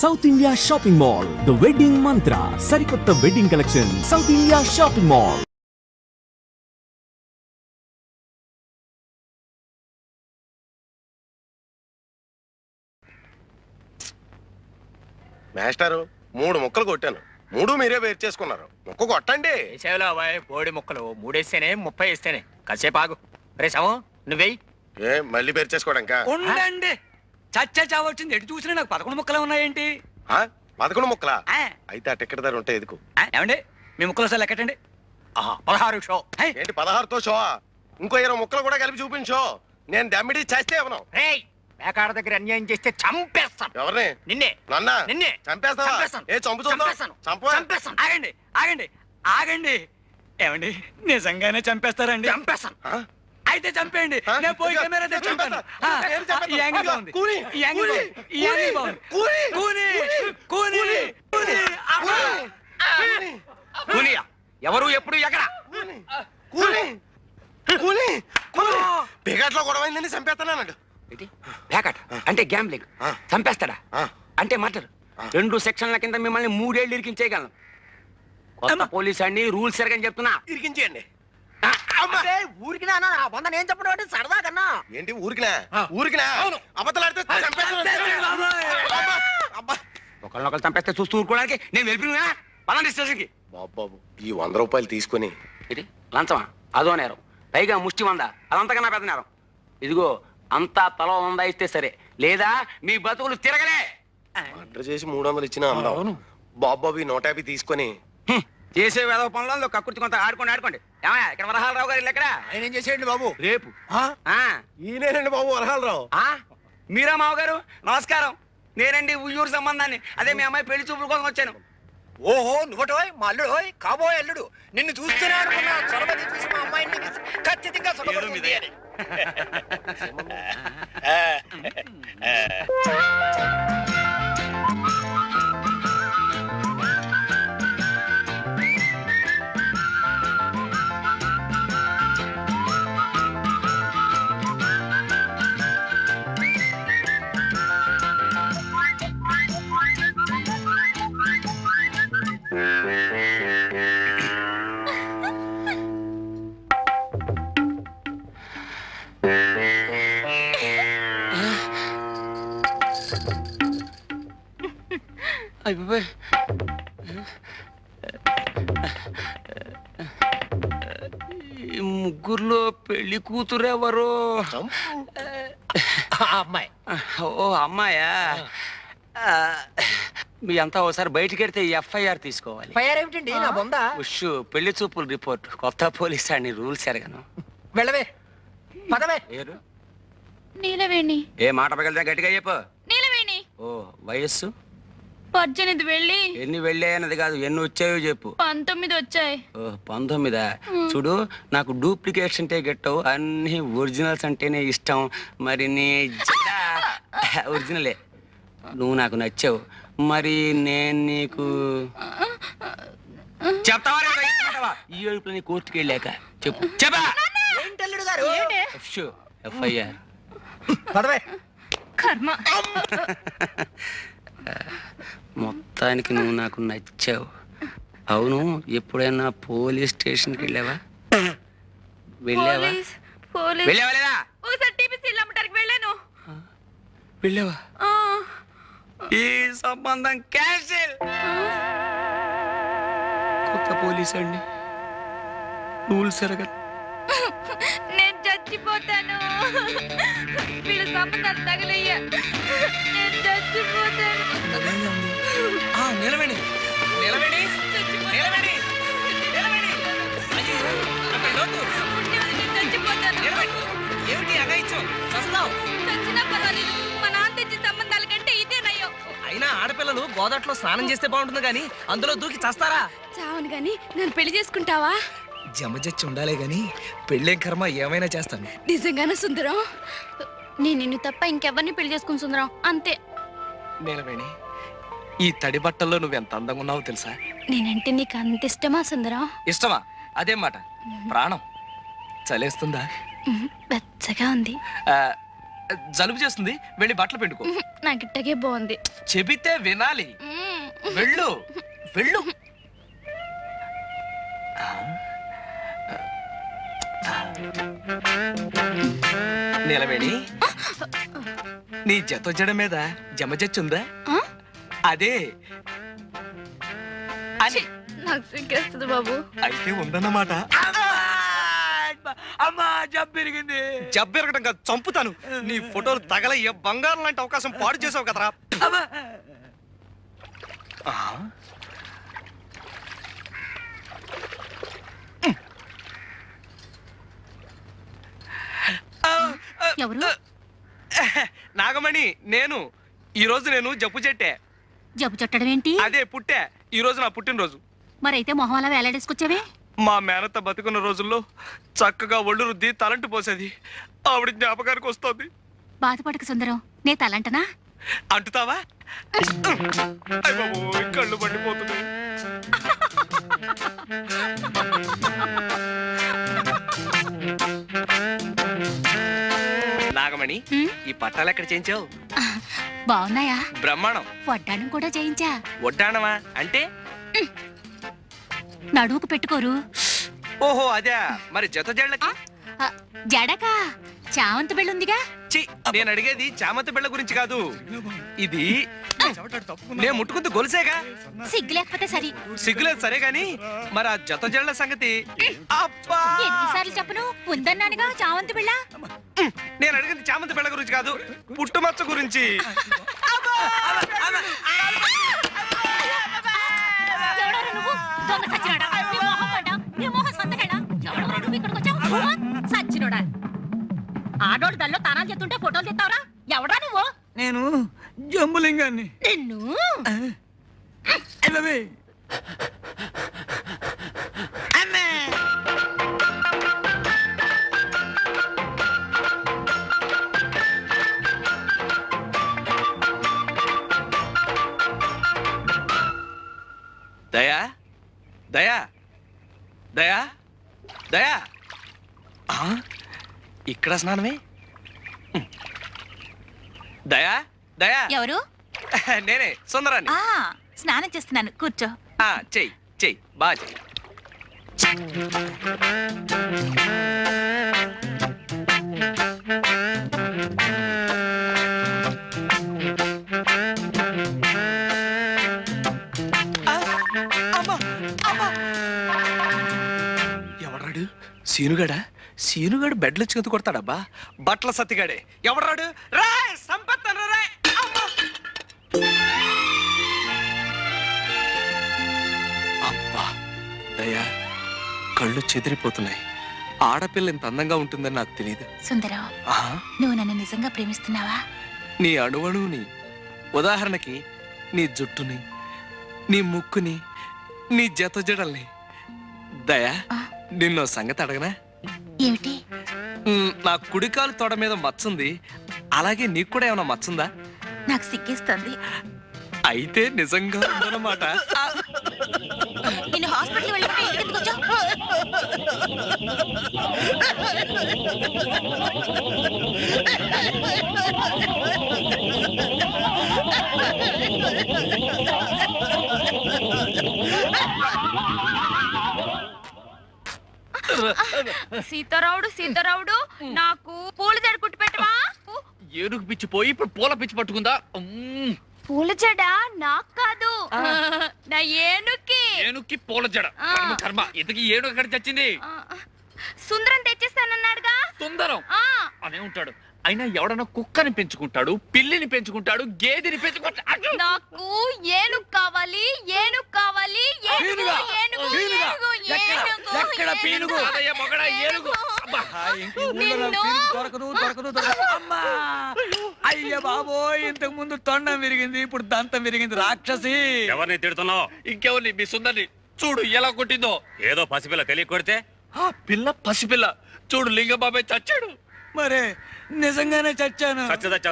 South India shopping mall, the wedding మంత్ర, సరికొత్త wedding collection, south India shopping mall. మాస్టారు 3 ముక్కలు కొట్టాను, 3 మీరే వేరు చేసుకున్నారు. ముక్క కొట్టండి. బోడి ముక్కలు 3 వేస్తేనే 30 వేస్తేనే కాసేపు ఆగు. రే సమో నువ్వేయి. ఏ మళ్ళీ వేరు చేసుకోవడానికా? ఉండండి, చచ్చా చావచ్చింది. ఎటు చూసినా నాకు 11 ముక్కలే ఉన్నాయేంటి? 11 ముక్కలా? అయితే ఆ టికెట్ ధర ఉంటే ఎదుకు. ఏమండి మీ ముక్కలు సార్ లెక్కటండి. 16 షో. ఏంటి 16తో షో? ఇంకో 20 ముక్కలు కూడా కలిపి చూపించో. నేను దమ్మిడి చేస్తే ఇవ్వను. పేకాడ దగ్గర అన్యాయం చేస్తే చంపేస్తాను. ఎవరిని? నిన్నే. నన్నా? నిన్నే చంపేస్తావా? ఏ చంపు చంపేస్తాను. ఆగండి ఆగండి ఆగండి. ఏమండి నిజంగానే చంపేస్తారండి? చంపేస్తాను. అయితే చంపేయండి. నేను పోయి కెమెరా తెచ్చుకుంటాను. ఈ యాంగిల్ బాగుంది. ఈ యాంగిల్ బాగుంది. ఈ యాంగిల్ బాగుంది. కూని కూని కూనియా ఎవరు ఎప్పుడు ఎక్కడ? పేకాట్లో గొడవైందని చంపేస్తానండి. పేకాట అంటే గ్యాంబ్లింగ్. చంపేస్తాడా అంటే మర్డర్. 2 సెక్షన్ల కింద మిమ్మల్ని 3 ఏళ్ళు ఇరికించేయగలను. కొత్త పోలీస్ అండి, రూల్స్ ఎరగని చెప్తున్నా. ఇరికించేయండి. ఊరికినా నేను చెప్పడం సరదా కన్నా. ఏంటి ఊరికినా? ఊరికినా అబద్ధాలాడితే ఒకళ్ళొకళ్ళు చంపేస్తే చూస్తూ ఊరుకోవడానికి నేను వెళ్ళిపోయినా పలాంటి స్టేషన్కి. బాబు ఈ 100 రూపాయలు తీసుకొని ఇది లంచమా? అదో నేరం, పైగా ముష్టి 100. అదంతకన్నా పెద్ద నేరం. ఇదిగో అంతా తల 100 ఇస్తే సరే, లేదా మీ బతుకులు తిరగలే. ఆర్డర్ చేసి 300 ఇచ్చినా అందం. బాబు ఈ 150 తీసుకొని చేసే వేద పనులలో కక్కుర్తి కొంత ఆడుకోండి. ఏమయ్యా ఇక్కడ వరహాలరావు గారు ఇల్లు ఎక్కడ? ఆయన ఏం చేసేయండి బాబు? రేపు. ఈయనేనండి బాబు వరహాలరావు. మీరా మావగారు? నమస్కారం. నేనండి ఉయ్యూరు సంబంధాన్ని. అదే మీ అమ్మాయి పెళ్లి చూపుల కోసం వచ్చాను. ఓహో నువ్వటోయ్ మా అల్లుడు, కాబోయే అల్లుడు. నిన్ను చూస్తేనే అనుకున్నా చొరబడి చూసి మా అమ్మాయిని ఖచ్చితంగా చొరబడుతుంది అని. ముగ్గురులో పెళ్లి కూతురెవరు? అమ్మాయి. ఓ అమ్మాయా? మీ అంతా ఒకసారి బయటికి వెళ్తే ఎఫ్ఐఆర్ తీసుకోవాలి. ఏమిటండి నా బొందా? ఉష్ పెళ్లి చూపుల రిపోర్ట్. కొత్త పోలీస్ అని రూల్స్ ఎరగను. వెళ్ళవే పదవే. పేరు నీలవేణి. ఏ మాట పగలితే గట్టిగా చెప్పు. నీలవేణి. ఓ వయస్సు? 18 వెళ్ళి. ఎన్ని వెళ్ళాయన్నది కాదు, ఎన్ని వచ్చాయో చెప్పు. 19 వచ్చాయి. ఓ 19. చూడు, నాకు డూప్లికేట్స్ అంటే గెట్టవు, అన్ని ఒరిజినల్స్ అంటేనే ఇష్టం. మరి నీ ఒరిజినలే. నువ్వు నాకు నచ్చావు, మరి నేను నీకు చెప్తావా? ఈ ఏడుపులో నీ కోర్టుకి వెళ్ళాక చెప్పు. చెప్పా ఎఫ్ఐఆర్. కర్మ. మొత్తానికి నువ్వు నాకు నచ్చావు. అవును, ఎప్పుడైనా పోలీస్ స్టేషన్కి వెళ్ళావా? వెళ్ళావా? వెళ్ళావా లేదా? వెళ్ళావా? ఈ సంబంధం క్యాన్సిల్. కొత్త పోలీస్ అండి, రూల్స్ ఎరగదు. నేను చచ్చిపోతాను. వీళ్ళ సంబంధాలు తగలయ్యా. నేను చచ్చిపోతాను. నిలబడి నిలబడి నిలబడి ఏమిటి అగాయిచ్చో? చస్తావు. చచ్చినా పర్వాలేదు, మా నాన్న తెచ్చిన సంబంధాల కంటే ఇదే నయ్యో. అయినా ఆడపిల్లలు గోదాట్లో స్నానం చేస్తే బాగుంటుంది గాని అందులో దూకి చస్తారా? చావును గాని నన్ను పెళ్లి చేసుకుంటావా? జమజచ్చి ఉండాలే గాని పెళ్ళేం కర్మ, ఏమైనా చేస్తాను. నిజంగానే సుందరం? నేను నిన్ను తప్ప ఇంకెవరిని పెళ్లి చేసుకుని సుందరం, అంతే. నిలవేణి, ఈ తడి బట్టల్లో నువ్వెంత అందంగా ఉన్నావో తెలుసా? నేనంటే నీకు అంత ఇష్టమా సుందరం? ఇష్టమా? అదేం మాట, ప్రాణం. చలేస్తుందా? వెచ్చగా ఉంది. జలుబు చేస్తుంది, వెళ్ళి బట్టలు పిండుకో. నాకు ఇట్టగే బాగుంది. చెబితే వినాలి. వెళ్ళు వెళ్ళు. నీలవేణి, నీ జడ మీద జమజచ్చుందా? అదే అని. నాకు సిగ్గేస్తుంది బాబు. అయితే ఉందన్నమాట. అమ్మా జబ్బిరిగింది. జబ్బెరగడం కాదు, చంపుతాను. నీ ఫోటోలు తగలయ్య, బంగారం లాంటి అవకాశం పాడు చేసావు కదరా. ఎవరు? నాగమణి, నేను ఈ రోజు జబ్బు చెట్టే. జబ్బు చుట్టడం ఏంటి? అదే పుట్టా. ఈ రోజు నా పుట్టినరోజు. మరైతే మొహం అలా వేలాడేసుకొచ్చావే? మా మేనత్త బతుకున్న రోజుల్లో చక్కగా ఒళ్ళు రుద్ది తలంటు పోసేది. ఆవిడ జ్ఞాపకానికి వస్తుంది. బాధపడక సుందరం, నే తలంటనా? అంటుతావా? అయ్ బాబోయ్, కళ్ళు మండిపోతున్నాయి. నాగమణి, ఈ పట్టాలు ఎక్కడ చేయించావు? బాగున్నాయా? బ్రహ్మాండం. వడ్డానం కూడా చేయించా. వడ్డాణమా అంటే? నడువుకు పెట్టుకోరు. ఓహో అదే. మరి జత జళ్ళకి? జడకా? చామంతి బిళ్ళుందిగా. చి, నేను అడిగేది చామంతి బిళ్ళ గురించి కాదు. ఇది నేను ముట్టుకుంటూ గొలుసేగా. సిగ్గు లేకపోతే సరి. సిగ్గులేదు సరే గాని, మరి ఆ జత జళ్ళ సంగతి? అబ్బా, ఎన్నిసార్లు చెప్పను? ఉందన్నానుగా చామంతి బిళ్ళ. నేను అడిగింది చామంతి బిళ్ళ గురించి కాదు, పుట్టుమచ్చ గురించి. ఎవడారా నువ్వు? దొంగ సచ్చినోడా? నీ మొహం పడ్డా? నీ మొహం సంతకేనా? ఎవడరా నువ్వు ఇక్కడికి వచ్చావు? సచ్చినోడా? ఆడోడు దల్లో తానాలు చేస్తుంటే ఫోటోలు తెస్తావరా? ఎవడా నువ్వు? నేను జంబులింగాన్ని. నిన్ను వెళ్ళవే. అమ్మా. దయా, దయా, దయా, దయా. ఇక్కడ స్నానమే? దయా, దయా. ఎవరు? నేనే సుందరాన్ని. స్నానం చేస్తున్నాను, కూర్చో. చెయ్యి చెయ్యి, బాగా చెయ్యి. ఎవడాడు? సీనుగాడా? సీనుగాడు బెడ్లు చెందు కొడతాడబ్బా. బట్టల సత్తిగాడే. ఎవడాడు? రా సంపత్తను రా. అబ్బా దయా, కళ్ళు చెదిరిపోతున్నాయి. ఆడపిల్ల ఇంత అందంగా ఉంటుందని నాకు తెలియదు. సుందరం, నువ్వు నన్ను నిజంగా ప్రేమిస్తున్నావా? నీ అణువణువుని, ఉదాహరణకి నీ జుట్టుని, నీ ముక్కుని, నీ జత జడల్ని. దయా, నిన్నో సంగతి అడగనా? ఏమిటి? నా కుడికాలు తొడ మీద మచ్చుంది, అలాగే నీకు కూడా ఏమైనా మచ్చుందా? నాకు సిగ్గేస్తుంది. అయితే నిజంగా ఉందన్నమాట. నిన్ను హాస్పిటల్ వెళ్ళిపోయి ఇంటికి వచ్చావు. సీతారావుడు సీతారావుడు, నాకు పూల జడ కుట్టి పెట్టవా? ఏనుగు పిచ్చి పోయి ఇప్పుడు పూల పిచ్చి పట్టుకుందా? పూల జడ నాకు కాదు, నా ఏనుక్కి. ఏనుక్కి పూల జడ. కర్మ, ఇంతకీ ఏనుగు ఎక్కడ చచ్చింది? సుందరం తెచ్చేస్తానన్నాడుగా. సుందరం అనే ఉంటాడు. అయినా ఎవడన్నా కుక్కని పెంచుకుంటాడు, పిల్లిని పెంచుకుంటాడు, గేదెని పెంచుకుంటాడు. నాకు ఏనుగు కావాలి, ఏనుగు కావాలి, ఏనుగు, ఏనుగు, ఏనుగు, ఏనుగు, ఎక్కడ పీనుగు? అదయ్య మొగడా ఏనుగు. అబ్బా, అమ్మా. అయ్య బాబోయ్, ఇంతకు ముందు తొండం విరిగింది, ఇప్పుడు దంతం విరిగింది. రాక్షసి. ఎవరిని తిడుతున్నావు? ఇంకెవరిని? మీ సుందరిని చూడు ఎలా కొట్టిందో. ఏదో పసిపిల్ల తెలియ కొడితే ఆ పిల్ల పసిపిల్ల చూడు, లింగబాబాయ్ చచ్చాడు. మరే నిజంగానే చచ్చాను. చచ్చదచ్చ